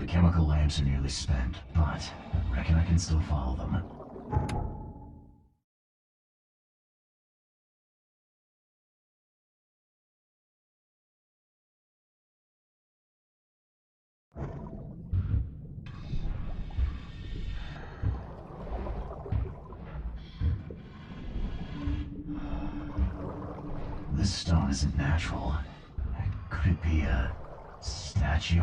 chemical lamps are nearly spent, but I reckon I can still follow them. This stone isn't natural. Could it be a statue?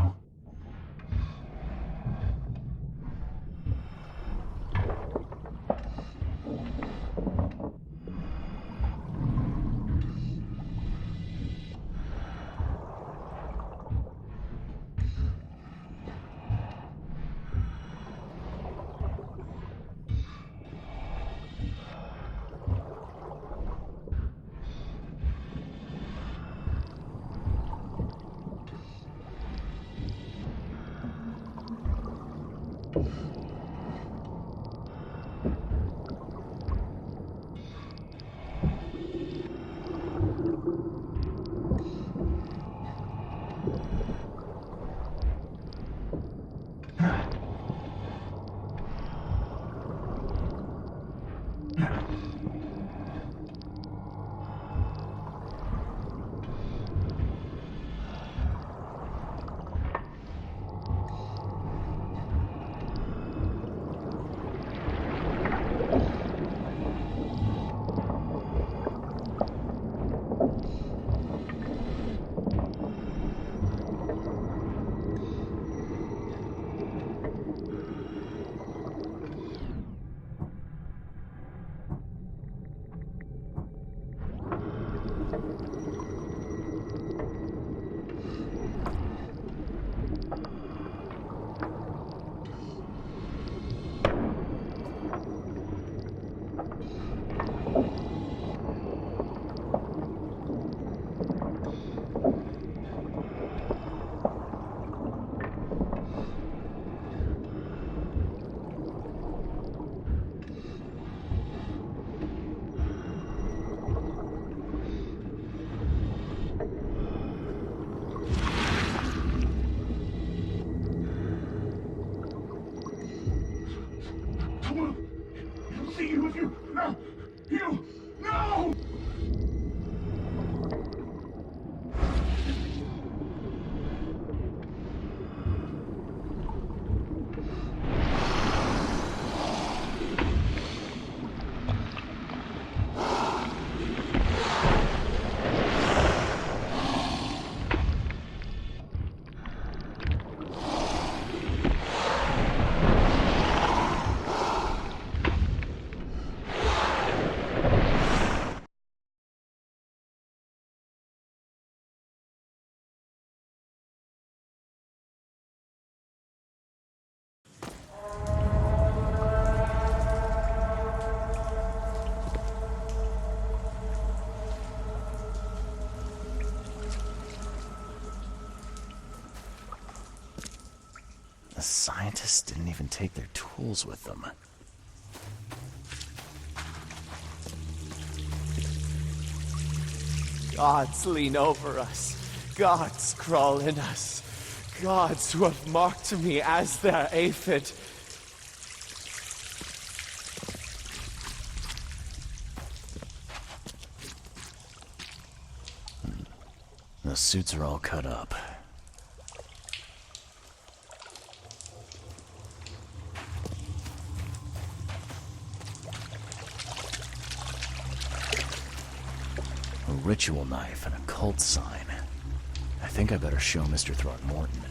The scientists didn't even take their tools with them. Gods lean over us. Gods crawl in us. Gods who have marked me as their aphid. The suits are all cut up. A ritual knife and a cult sign. I think I better show Mr. Throckmorton.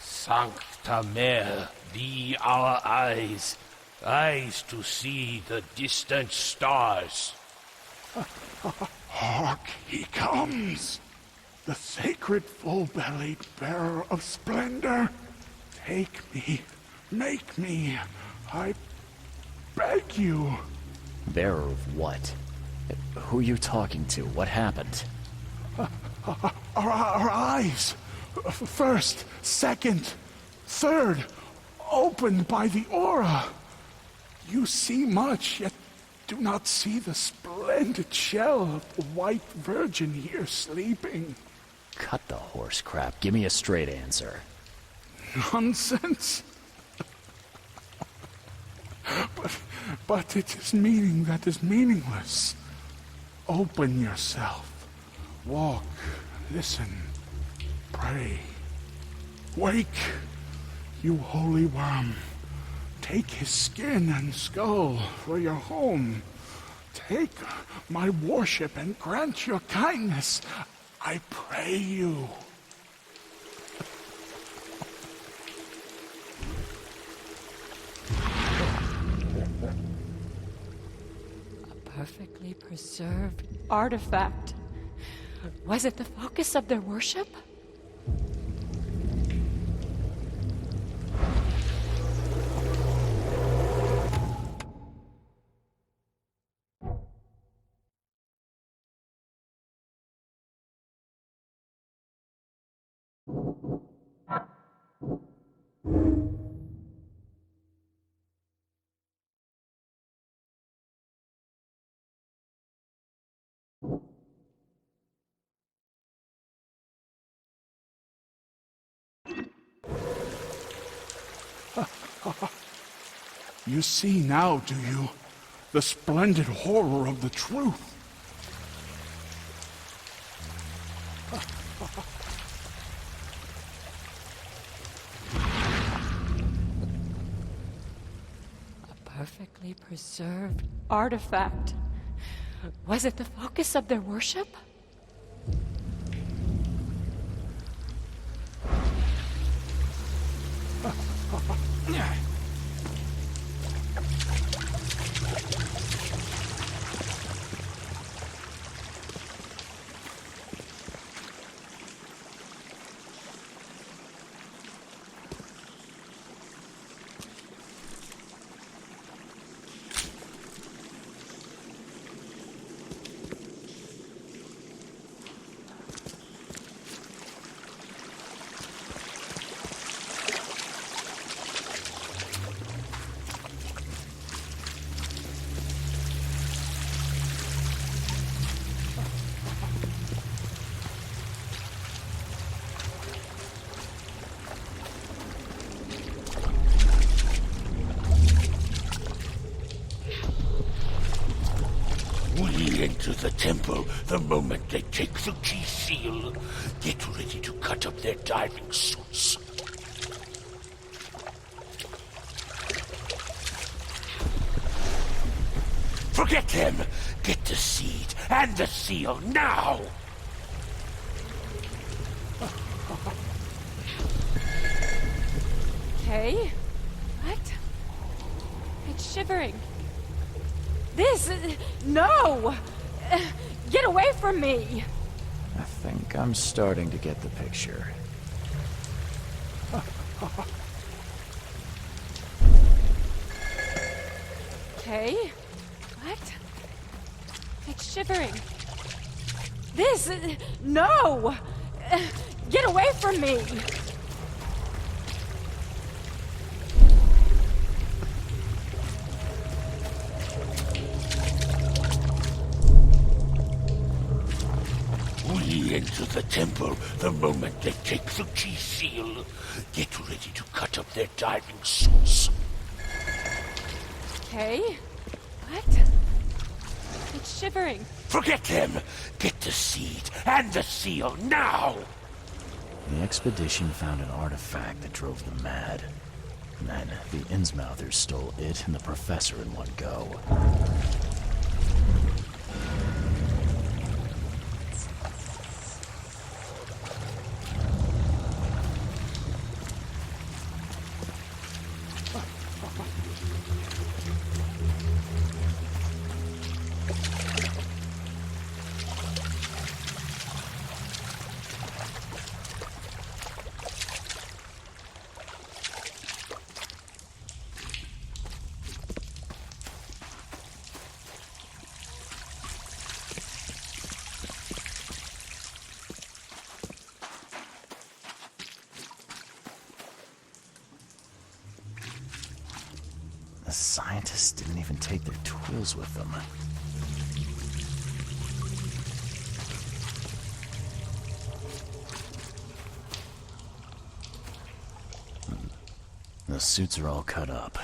Sancta Mare, be our eyes, eyes to see the distant stars. Hark, he comes! The sacred full-bellied bearer of splendor. Take me, make me, I beg you. Bearer of what? Who are you talking to? What happened? Our eyes! First, second, third, opened by the aura. You see much, yet do not see the splendid shell of the white virgin here sleeping. Cut the horse crap. Give me a straight answer. Nonsense. But it is meaning that is meaningless. Open yourself. Walk, listen, pray. Wake, you holy worm. Take his skin and skull for your home. Take my worship and grant your kindness, I pray you. A perfectly preserved artifact. Was it the focus of their worship? You see now, do you? The splendid horror of the truth. A perfectly preserved artifact. Was it the focus of their worship? We enter the temple the moment they take the key seal. Get ready to cut up their diving suits. Forget them! Get the seed and the seal now! Okay. What? It's shivering. This... No! Get away from me! I think I'm starting to get the picture. Okay. What? It's shivering. This... No! Get away from me! We enter the temple the moment they take the key seal. Get ready to cut up their diving suits. Okay. What? It's shivering. Forget them! Get the seed and the seal now! The expedition found an artifact that drove them mad. And then the Innsmouthers stole it and the professor in one go. The scientists didn't even take their tools with them. The suits are all cut up.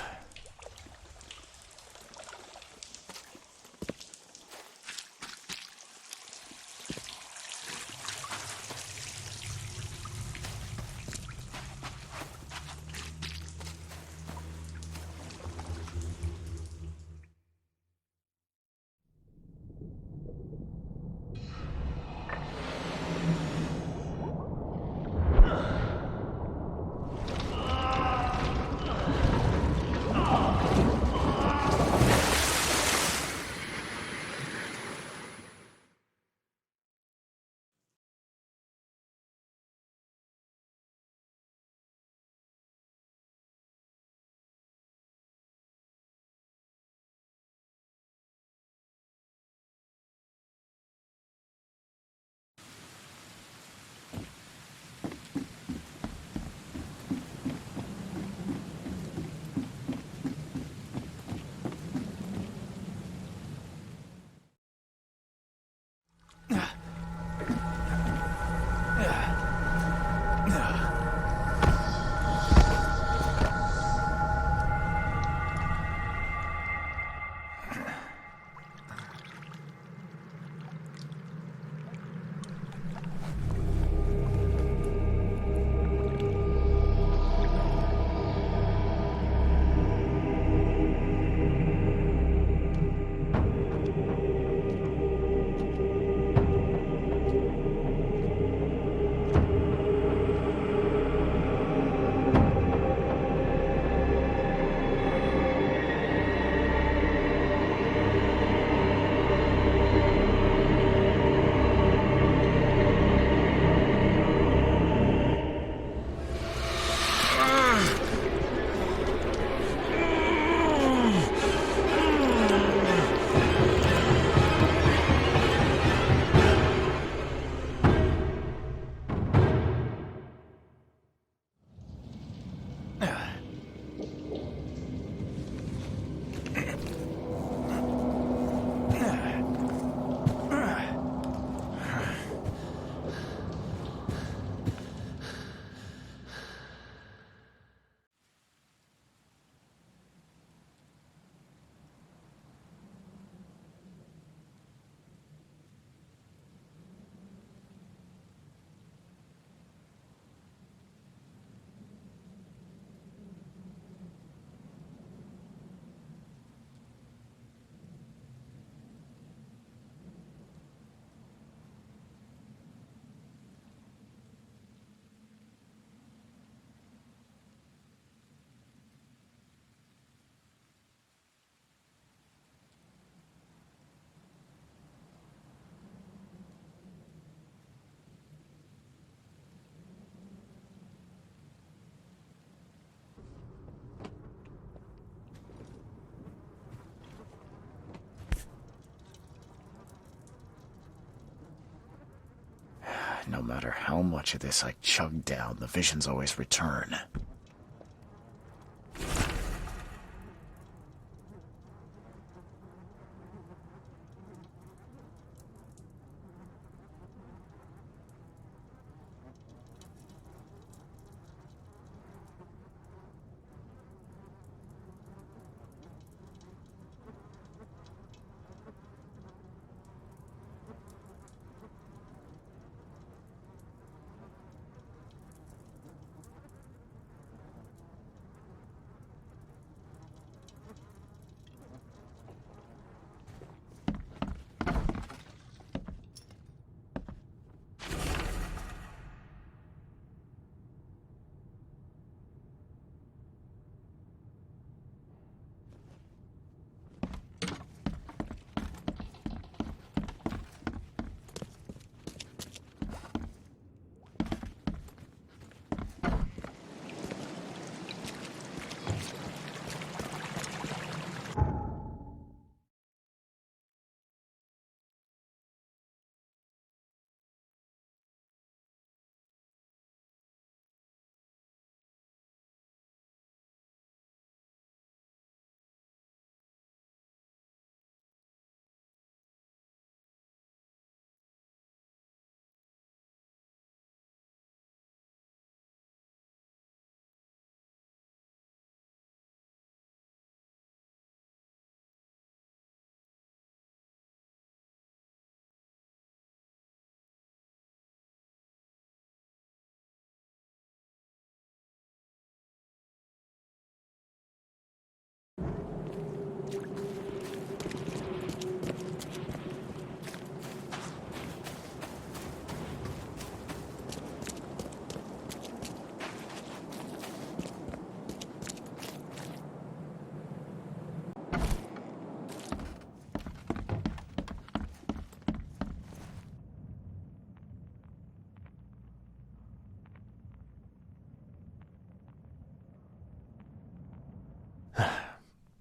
No matter how much of this I chug down, the visions always return.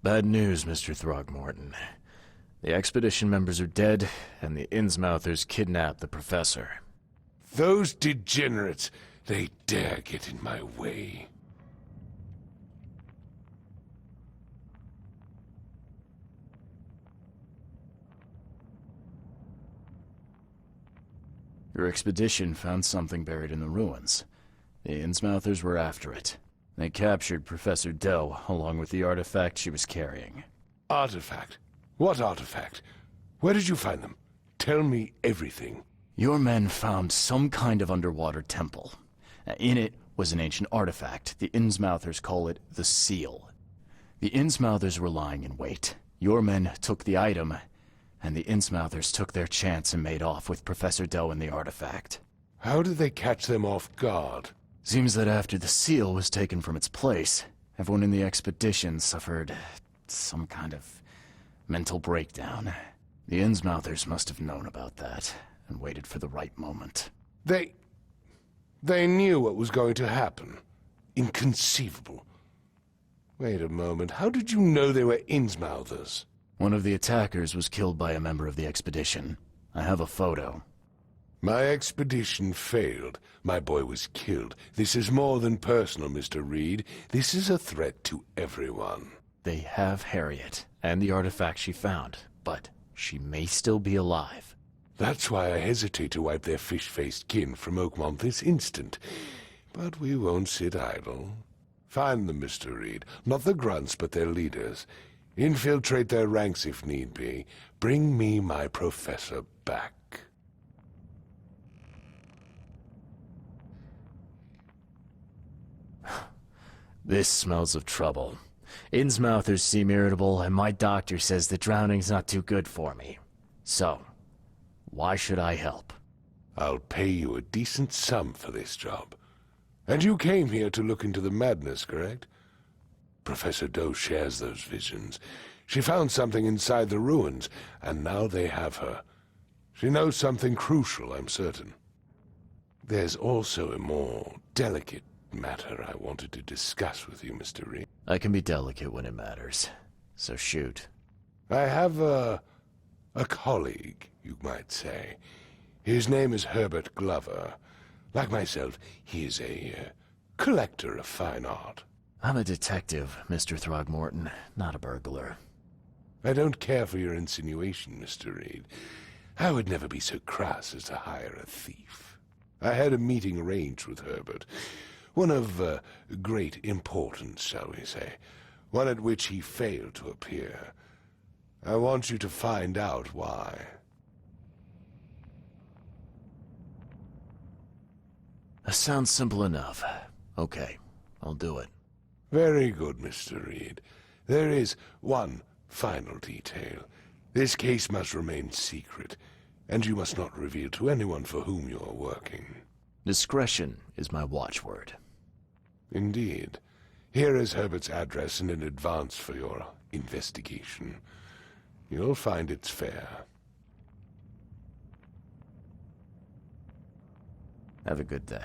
Bad news, Mr. Throgmorton. The expedition members are dead, and the Innsmouthers kidnapped the professor. Those degenerates, they dare get in my way. Your expedition found something buried in the ruins. The Innsmouthers were after it. They captured Professor Doe, along with the artifact she was carrying. Artifact? What artifact? Where did you find them? Tell me everything. Your men found some kind of underwater temple. In it was an ancient artifact. The Innsmouthers call it the Seal. The Innsmouthers were lying in wait. Your men took the item, and the Innsmouthers took their chance and made off with Professor Doe and the artifact. How did they catch them off guard? Seems that after the seal was taken from its place, everyone in the expedition suffered some kind of mental breakdown. The Innsmouthers must have known about that and waited for the right moment. They knew what was going to happen. Inconceivable. Wait a moment, how did you know they were Innsmouthers? One of the attackers was killed by a member of the expedition. I have a photo. My expedition failed. My boy was killed. This is more than personal, Mr. Reed. This is a threat to everyone. They have Harriet and the artifact she found, but she may still be alive. That's why I hesitate to wipe their fish-faced kin from Oakmont this instant. But we won't sit idle. Find them, Mr. Reed. Not the grunts, but their leaders. Infiltrate their ranks if need be. Bring me my professor back. This smells of trouble. Innsmouthers seem irritable, and my doctor says that drowning's not too good for me. So, why should I help? I'll pay you a decent sum for this job. And you came here to look into the madness, correct? Professor Doe shares those visions. She found something inside the ruins, and now they have her. She knows something crucial, I'm certain. There's also a more delicate matter I wanted to discuss with you, Mr. Reed. I can be delicate when it matters, so shoot. I have a colleague, you might say. His name is Herbert Glover. Like myself, he is a collector of fine art. I'm a detective, Mr. Throgmorton, not a burglar. I don't care for your insinuation, Mr. Reed. I would never be so crass as to hire a thief. I had a meeting arranged with Herbert. One of great importance, shall we say. One at which he failed to appear. I want you to find out why. That sounds simple enough. Okay, I'll do it. Very good, Mr. Reed. There is one final detail. This case must remain secret, and you must not reveal to anyone for whom you are working. Discretion is my watchword. Indeed. Here is Herbert's address and an advance for your investigation. You'll find it's fair. Have a good day.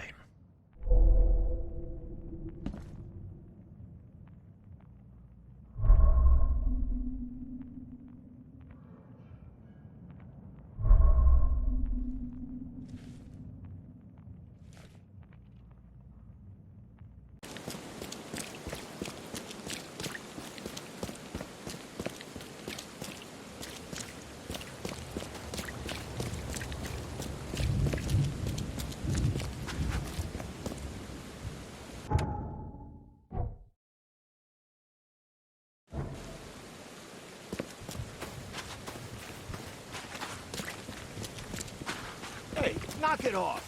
Hey, knock it off!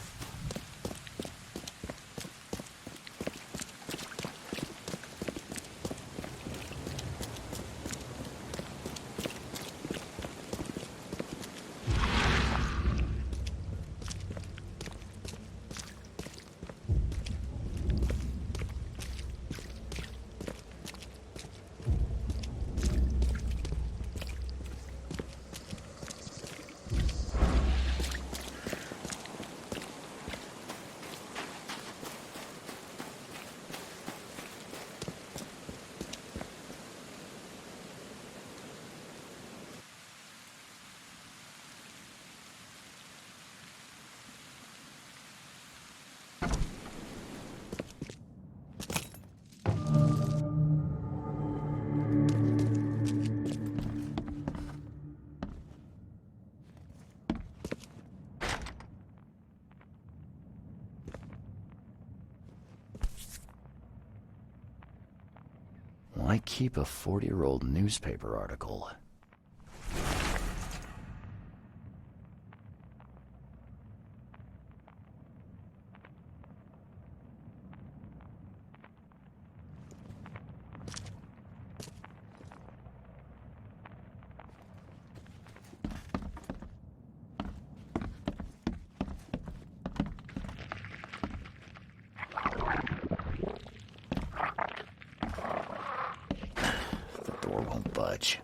Might keep a 40-year-old newspaper article. The door won't budge.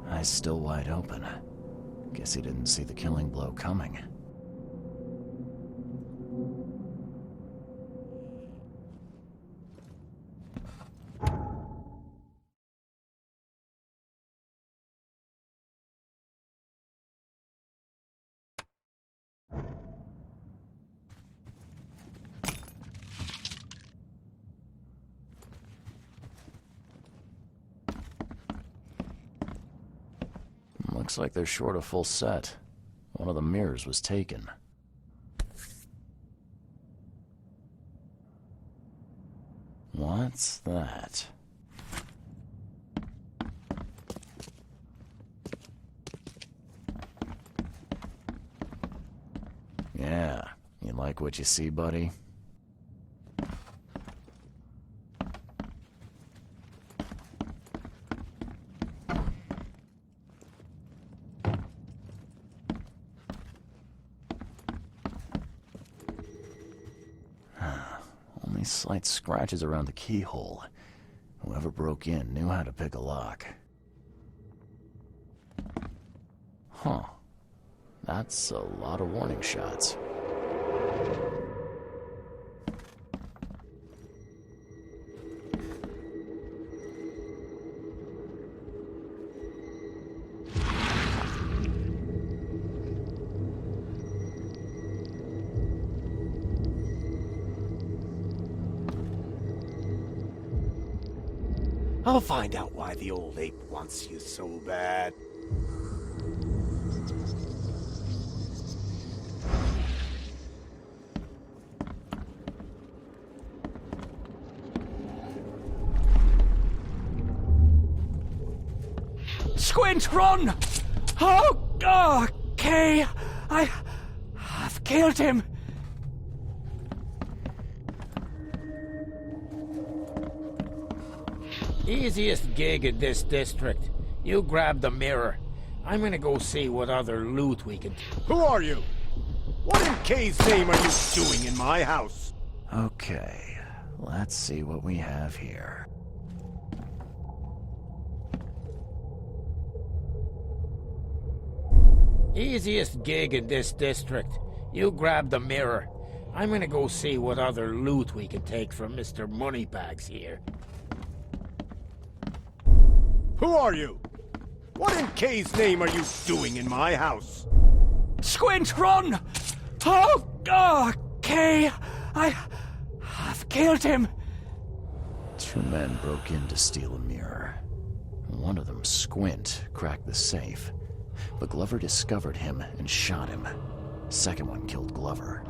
Eyes still wide open. Guess he didn't see the killing blow coming. Looks like they're short a full set. One of the mirrors was taken. What's that? Yeah, you like what you see, buddy? Only slight scratches around the keyhole. Whoever broke in knew how to pick a lock. Huh. That's a lot of warning shots. I'll find out why the old ape wants you so bad. Squint, run! Oh, okay. I've killed him! Easiest gig in this district. You grab the mirror. I'm gonna go see what other loot we can... Who are you? What in K's name are you doing in my house? Okay, let's see what we have here. Easiest gig in this district. You grab the mirror. I'm gonna go see what other loot we can take from Mr. Moneybags here. Who are you? What in K's name are you doing in my house? Squint, run! Oh, Kay! I've killed him! Two men broke in to steal a mirror. One of them, Squint, cracked the safe. But Glover discovered him and shot him. Second one killed Glover.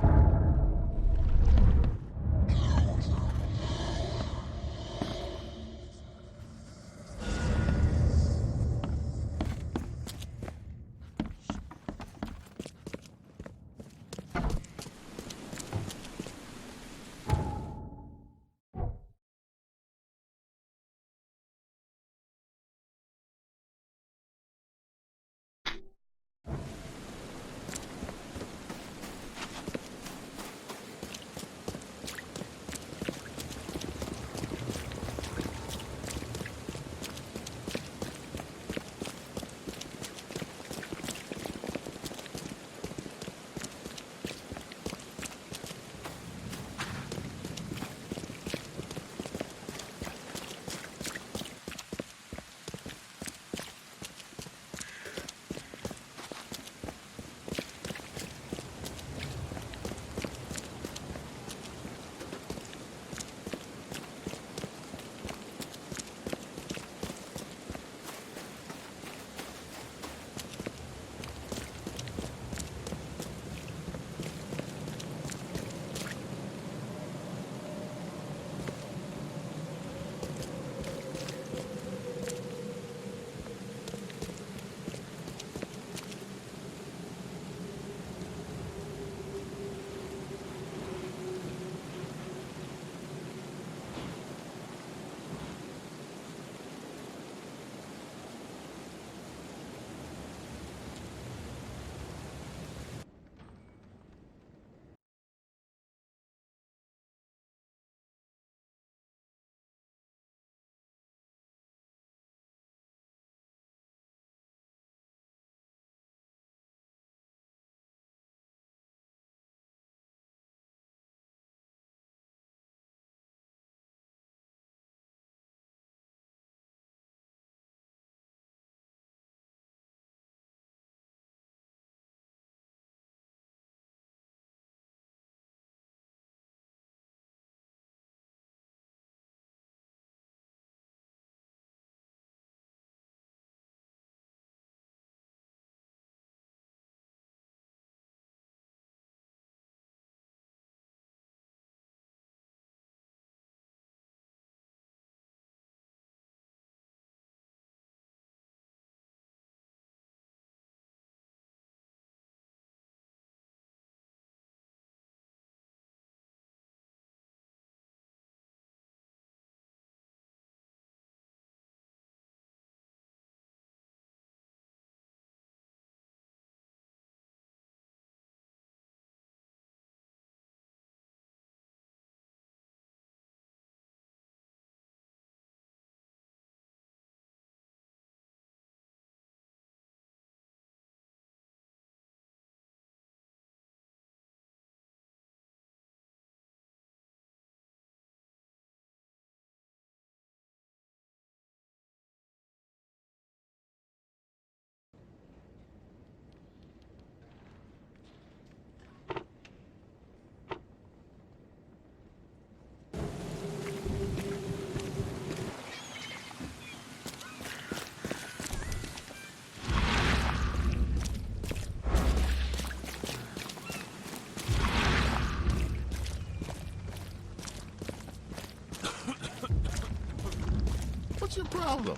What's your problem?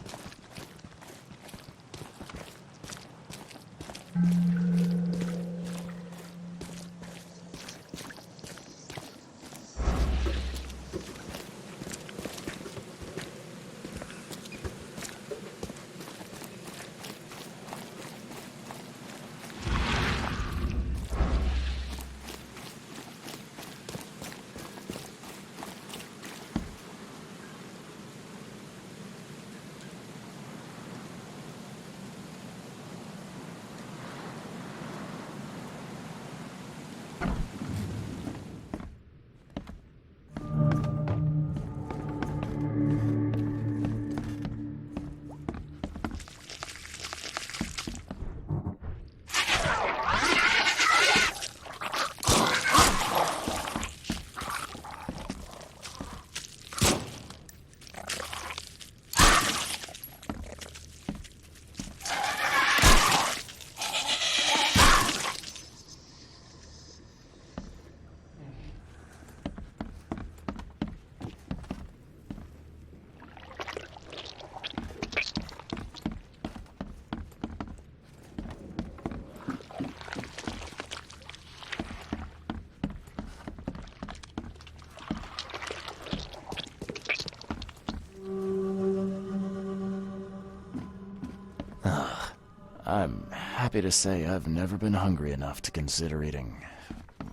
I'm happy to say I've never been hungry enough to consider eating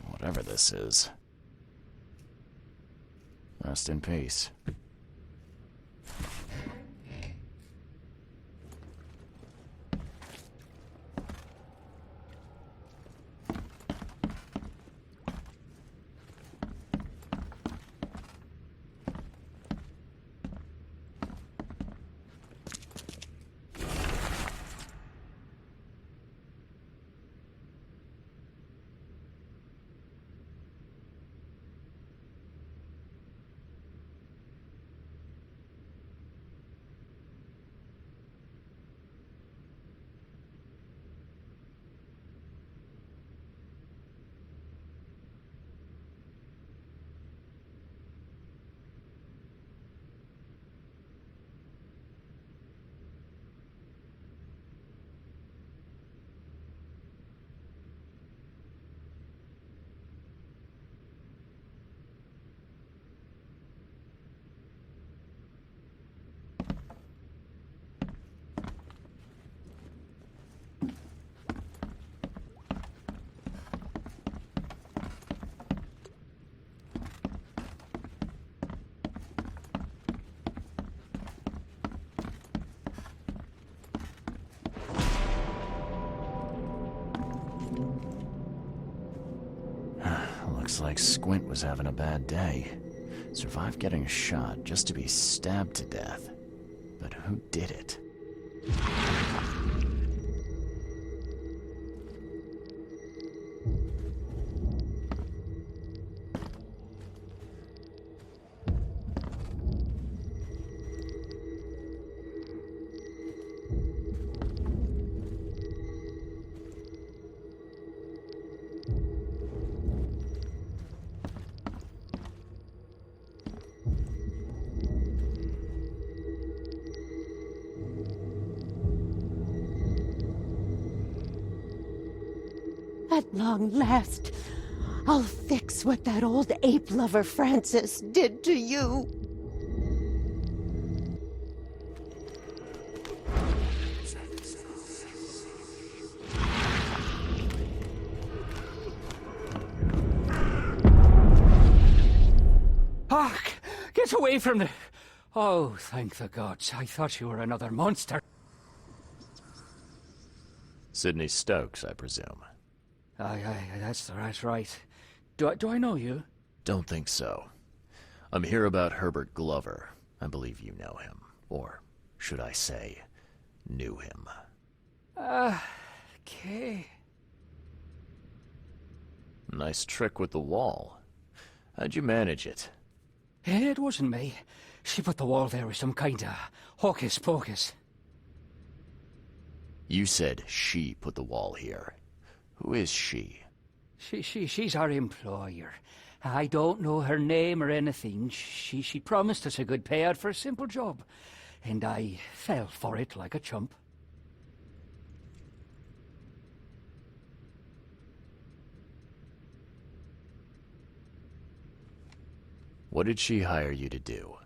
whatever this is. Rest in peace. Looks like Squint was having a bad day. Survived getting shot just to be stabbed to death. But who did it? At long last, I'll fix what that old ape lover Francis did to you. Hark! Get away from the... Oh, thank the gods. I thought you were another monster. Sidney Stokes, I presume. Aye, that's right. Do I know you? Don't think so. I'm here about Herbert Glover. I believe you know him. Or, should I say, knew him. Okay. Nice trick with the wall. How'd you manage it? It wasn't me. She put the wall there with some kind of hocus pocus. You said she put the wall here. Who is she? She's our employer. I don't know her name or anything. She promised us a good payout for a simple job. And I fell for it like a chump. What did she hire you to do?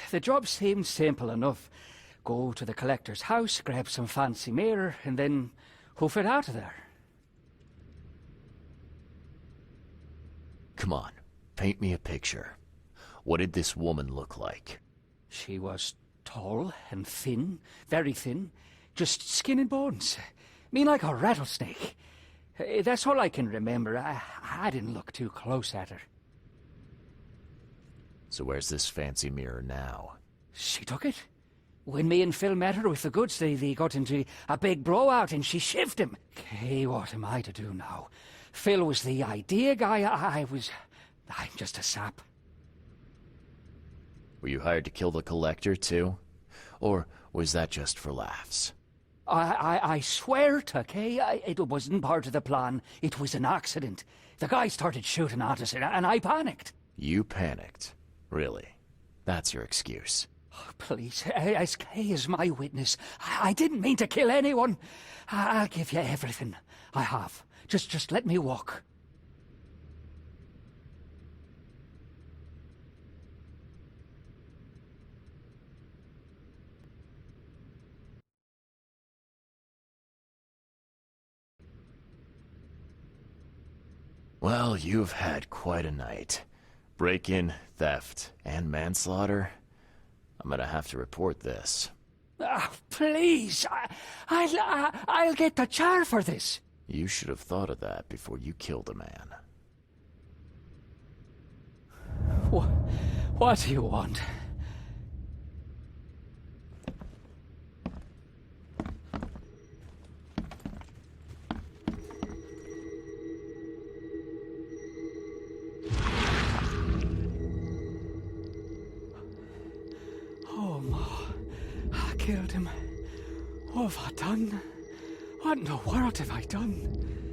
The job seemed simple enough. Go to the collector's house, grab some fancy mirror, and then hoof it out of there. Come on, paint me a picture. What did this woman look like? She was tall and thin, very thin, just skin and bones. Mean like a rattlesnake. That's all I can remember. I didn't look too close at her. So where's this fancy mirror now? She took it. When me and Phil met her with the goods, they got into a big blowout and she shivved him. Okay, what am I to do now? Phil was the idea guy. I'm just a sap. Were you hired to kill the collector, too? Or was that just for laughs? I swear to, okay? It wasn't part of the plan. It was an accident. The guy started shooting at us and I panicked. You panicked? Really? That's your excuse? Oh, please, SK is my witness. I didn't mean to kill anyone. I'll give you everything. I have. Just let me walk. Well, you've had quite a night. Break-in, theft, and manslaughter. I'm gonna have to report this. Please, I'll get the char for this. You should have thought of that before you killed a man. What do you want? Oh, Ma. I killed him. What have I done? What in the world have I done?